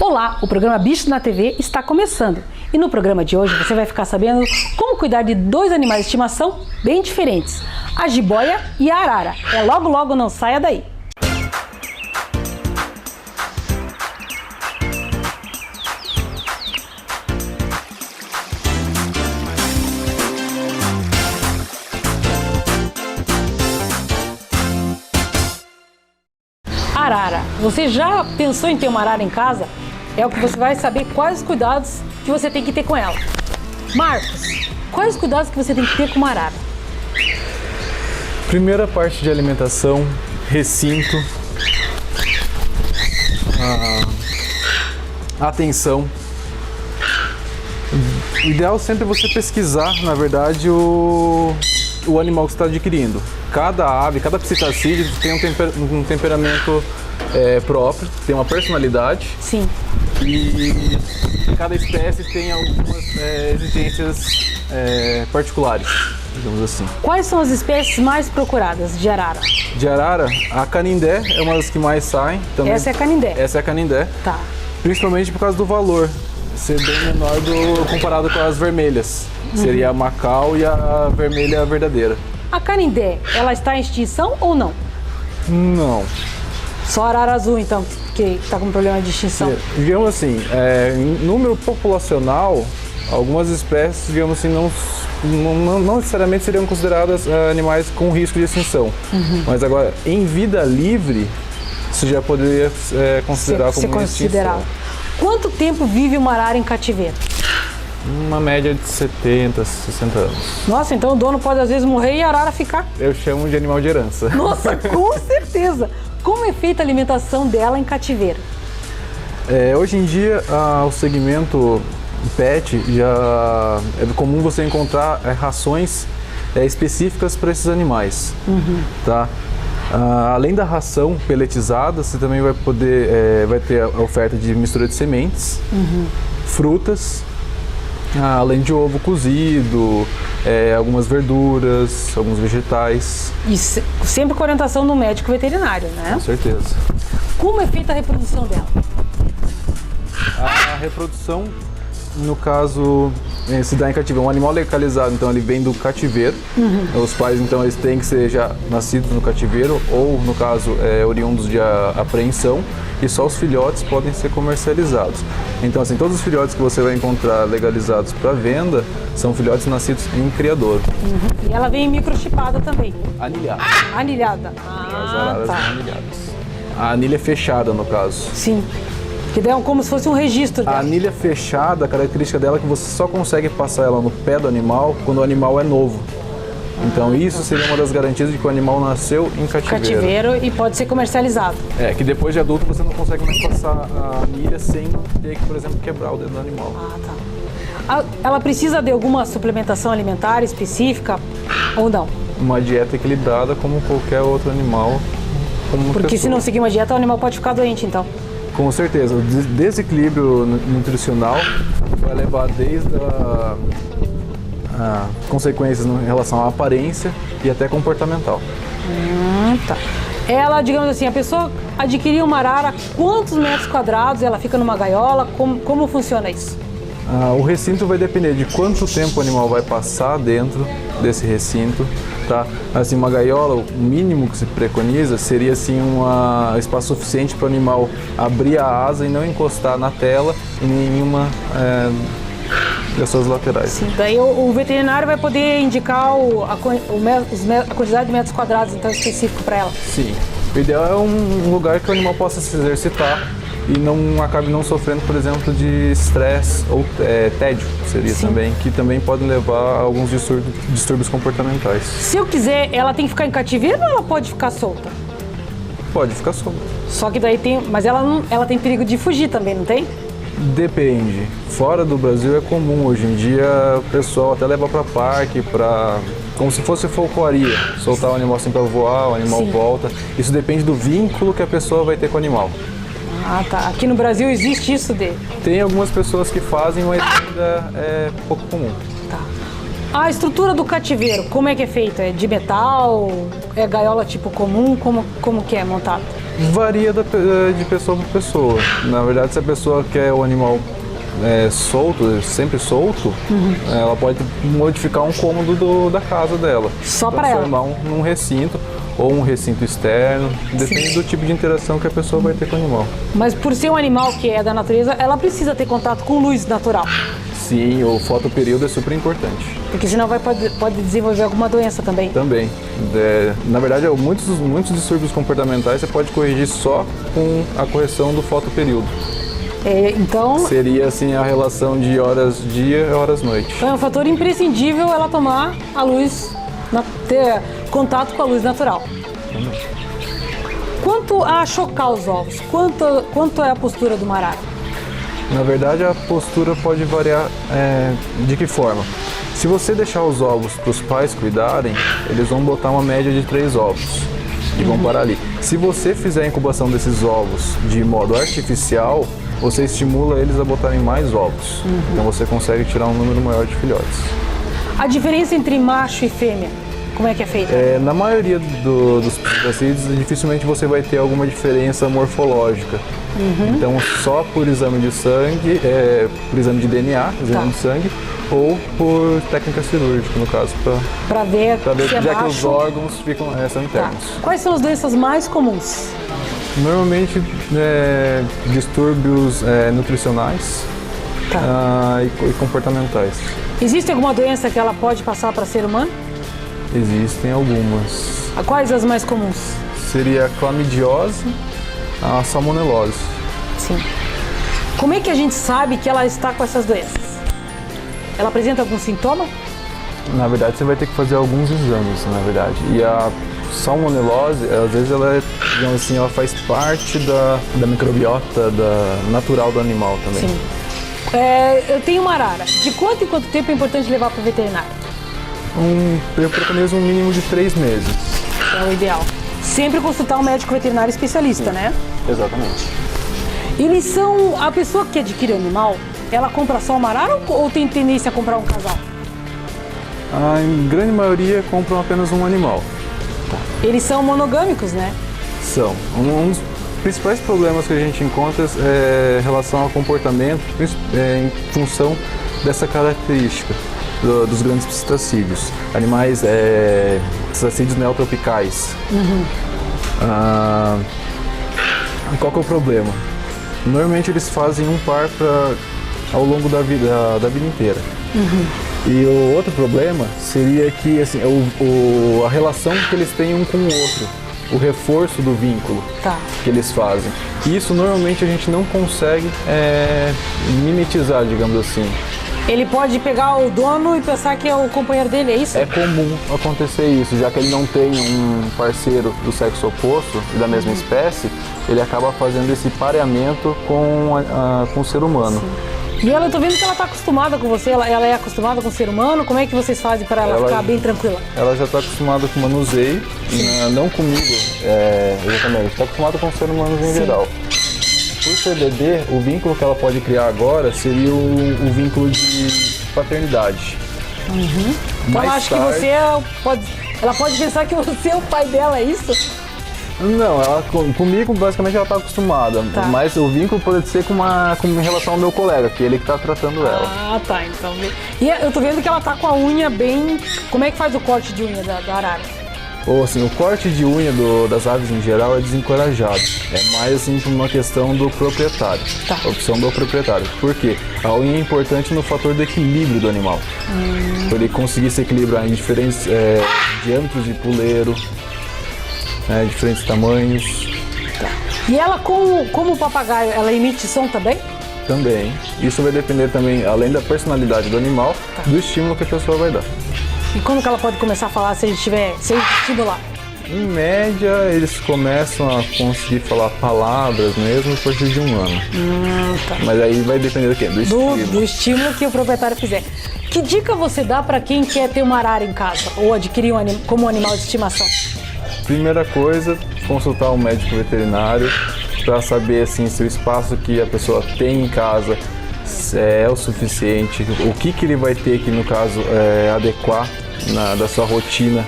Olá, o programa Bichos na TV está começando e no programa de hoje você vai ficar sabendo como cuidar de dois animais de estimação bem diferentes, a jiboia e a arara. É logo logo, não saia daí! Arara. Você já pensou em ter uma arara em casa? É o que você vai saber quais os cuidados que você tem que ter com ela. Marcos, quais os cuidados que você tem que ter com uma arara? Primeira parte de alimentação, recinto, atenção. O ideal sempre é você pesquisar, na verdade, o animal que você está adquirindo. Cada ave, cada psitacídeo tem um temperamento próprio, tem uma personalidade. Sim. E cada espécie tem algumas exigências particulares, digamos assim. Quais são as espécies mais procuradas de arara? De arara, a canindé é uma das que mais saem. Também. Essa é a canindé? Essa é a canindé. Tá. Principalmente por causa do valor ser bem menor comparado com as vermelhas. Seria a Macau e a vermelha verdadeira. A canindé, ela está em extinção ou não? Não. Só a arara azul, então, que está com problema de extinção? Digamos assim, em número populacional, algumas espécies, digamos assim, não necessariamente seriam consideradas animais com risco de extinção. Mas agora, em vida livre, isso já poderia considerar como uma extinção. Quanto tempo vive uma arara em cativeiro? Uma média de 70, 60 anos. Nossa, então o dono pode às vezes morrer e a arara ficar? Eu chamo de animal de herança. Nossa, com certeza! Como é feita a alimentação dela em cativeiro? Hoje em dia, o segmento pet, já é comum você encontrar rações específicas para esses animais. Tá? Além da ração peletizada, você também vai ter a oferta de mistura de sementes, frutas, além de ovo cozido, algumas verduras, alguns vegetais. E sempre com orientação do médico veterinário, né? Com certeza. Como é feita a reprodução dela? A reprodução, no caso, se dá em cativeiro. Um animal localizado, então ele vem do cativeiro. Os pais, então, eles têm que ser já nascidos no cativeiro ou, no caso, oriundos de apreensão. E só os filhotes podem ser comercializados. Então, assim, todos os filhotes que você vai encontrar legalizados para venda são filhotes nascidos em criador. E ela vem microchipada também? Anilhada. Anilhada. As araras são anilhadas. A anilha é fechada, no caso. Sim. Que dá como se fosse um registro dela. A anilha fechada, a característica dela é que você só consegue passar ela no pé do animal quando o animal é novo. Então isso seria uma das garantias de que o animal nasceu em cativeiro. E pode ser comercializado. Que depois de adulto você não consegue mais passar a anilha sem ter que, por exemplo, quebrar o dedo do animal. Tá. Ela precisa de alguma suplementação alimentar específica ou não? Uma dieta equilibrada como qualquer outro animal. Porque se não seguir uma dieta, o animal pode ficar doente, então. Com certeza. O desequilíbrio nutricional vai levar desde consequências em relação à aparência e até comportamental. Tá. Ela, digamos assim, a pessoa adquiriu uma arara, quantos metros quadrados ela fica numa gaiola? Como funciona isso? O recinto vai depender de quanto tempo o animal vai passar dentro desse recinto. Tá? Assim, uma gaiola, o mínimo que se preconiza seria assim, um espaço suficiente para o animal abrir a asa e não encostar na tela em nenhuma das suas laterais. Sim, daí o veterinário vai poder indicar a quantidade de metros quadrados então, específico para ela? Sim. O ideal é um lugar que o animal possa se exercitar e não acabe não sofrendo, por exemplo, de estresse ou tédio, seria também, que também podem levar a alguns distúrbios comportamentais. Se eu quiser, ela tem que ficar em cativeiro ou ela pode ficar solta? Pode ficar solta. Só que daí mas ela tem perigo de fugir também, não tem? Depende. Fora do Brasil é comum. Hoje em dia o pessoal até leva para parque, como se fosse folcloria. Soltar o animal assim para voar, o animal volta. Isso depende do vínculo que a pessoa vai ter com o animal. Tá. Aqui no Brasil existe isso Tem algumas pessoas que fazem, mas ainda é pouco comum. Tá. A estrutura do cativeiro, como é que é feita? É de metal? É gaiola tipo comum? Como que é montado? Varia de pessoa para pessoa. Na verdade, se a pessoa quer o animal solto, sempre solto, ela pode modificar um cômodo da casa dela. Só para ela? Transformar num recinto ou um recinto externo. Depende do tipo de interação que a pessoa vai ter com o animal. Mas por ser um animal que é da natureza, ela precisa ter contato com luz natural. Sim, o fotoperíodo é super importante. Porque senão pode desenvolver alguma doença também. Também. Na verdade, muitos distúrbios comportamentais você pode corrigir só com a correção do fotoperíodo. Então... Seria assim a relação de horas dia e horas noite. Então é um fator imprescindível ela tomar a luz, ter contato com a luz natural. Quanto a chocar os ovos, quanto é a postura do arara? Na verdade, a postura pode variar de que forma? Se você deixar os ovos para os pais cuidarem, eles vão botar uma média de 3 ovos e vão parar ali. Se você fizer a incubação desses ovos de modo artificial, você estimula eles a botarem mais ovos. Então você consegue tirar um número maior de filhotes. A diferença entre macho e fêmea, como é que é feita? Na maioria dos psitacídeos, dificilmente você vai ter alguma diferença morfológica. Então, só por exame de sangue, por exame de DNA, exame de sangue, ou por técnica cirúrgica, no caso, para ver se já é que macho. os órgãos são internos. Quais são as doenças mais comuns? Normalmente, distúrbios nutricionais e comportamentais. Existe alguma doença que ela pode passar para ser humano? Existem algumas. Quais as mais comuns? Seria a clamidiose, a salmonelose. Sim. Como é que a gente sabe que ela está com essas doenças? Ela apresenta algum sintoma? Na verdade, você vai ter que fazer alguns exames, na verdade. E a salmonelose, às vezes ela digamos assim, ela faz parte da microbiota natural do animal também. Sim. Eu tenho uma arara. De quanto em quanto tempo é importante levar para o veterinário? Eu preconizo um mínimo de 3 meses. É o ideal. Sempre consultar um médico veterinário especialista, né? Exatamente. Eles são... A pessoa que adquire o animal, ela compra só uma arara ou tem tendência a comprar um casal? A grande maioria compram apenas um animal. Eles são monogâmicos, né? São. Um dos principais problemas que a gente encontra é em relação ao comportamento, em função dessa característica dos grandes psitacídeos. Animais psitacídeos neotropicais. Qual que é o problema? Normalmente eles fazem um par ao longo da vida inteira. E o outro problema seria que assim, a relação que eles têm um com o outro, o reforço do vínculo que eles fazem. E isso normalmente a gente não consegue mimetizar, digamos assim. Ele pode pegar o dono e pensar que é o companheiro dele, é isso? É comum acontecer isso, já que ele não tem um parceiro do sexo oposto e da mesma espécie, ele acaba fazendo esse pareamento com o ser humano. Sim. E eu tô vendo que ela tá acostumada com você, ela é acostumada com o ser humano, como é que vocês fazem para ela ficar bem tranquila? Ela já está acostumada com o manuseio, não comigo, exatamente, está acostumada com os seres humanos em geral. Por ser bebê, o vínculo que ela pode criar agora seria o vínculo de paternidade. Então ela acha que você ela pode pensar que você é o pai dela, é isso? Não, comigo basicamente ela está acostumada, mas o vínculo pode ser com em relação ao meu colega, que é ele que está tratando ela. Ah, tá, então. E eu tô vendo que ela tá com a unha bem... Como é que faz o corte de unha da arara? Ou assim, o corte de unha das aves em geral é desencorajado. É mais assim por uma questão do proprietário, opção do proprietário. Por quê? A unha é importante no fator do equilíbrio do animal. Para ele conseguir se equilibrar em diferentes diâmetros de puleiro, diferentes tamanhos. E ela, como o papagaio, ela emite som também? Também. Isso vai depender também, além da personalidade do animal, do estímulo que a pessoa vai dar. E quando que ela pode começar a falar se a gente estimular? Em média, eles começam a conseguir falar palavras mesmo a partir de 1 ano. Mas aí vai depender do quê? Do estímulo. Do estímulo que o proprietário fizer. Que dica você dá para quem quer ter uma arara em casa ou adquirir como animal de estimação? Primeira coisa, consultar um médico veterinário para saber assim, se o espaço que a pessoa tem em casa é o suficiente, o que ele vai ter que, no caso, adequar da sua rotina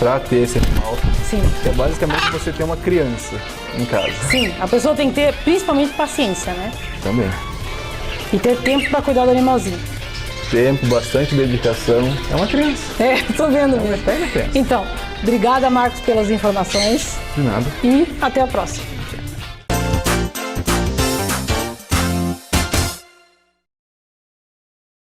para ter esse animal. Sim. É basicamente você ter uma criança em casa. Sim, a pessoa tem que ter principalmente paciência, né? Também. E ter tempo para cuidar do animalzinho. Tempo, bastante dedicação. É uma criança. É, tô vendo mesmo. Pega a criança. Então, obrigada, Marcos, pelas informações De nada. e até a próxima.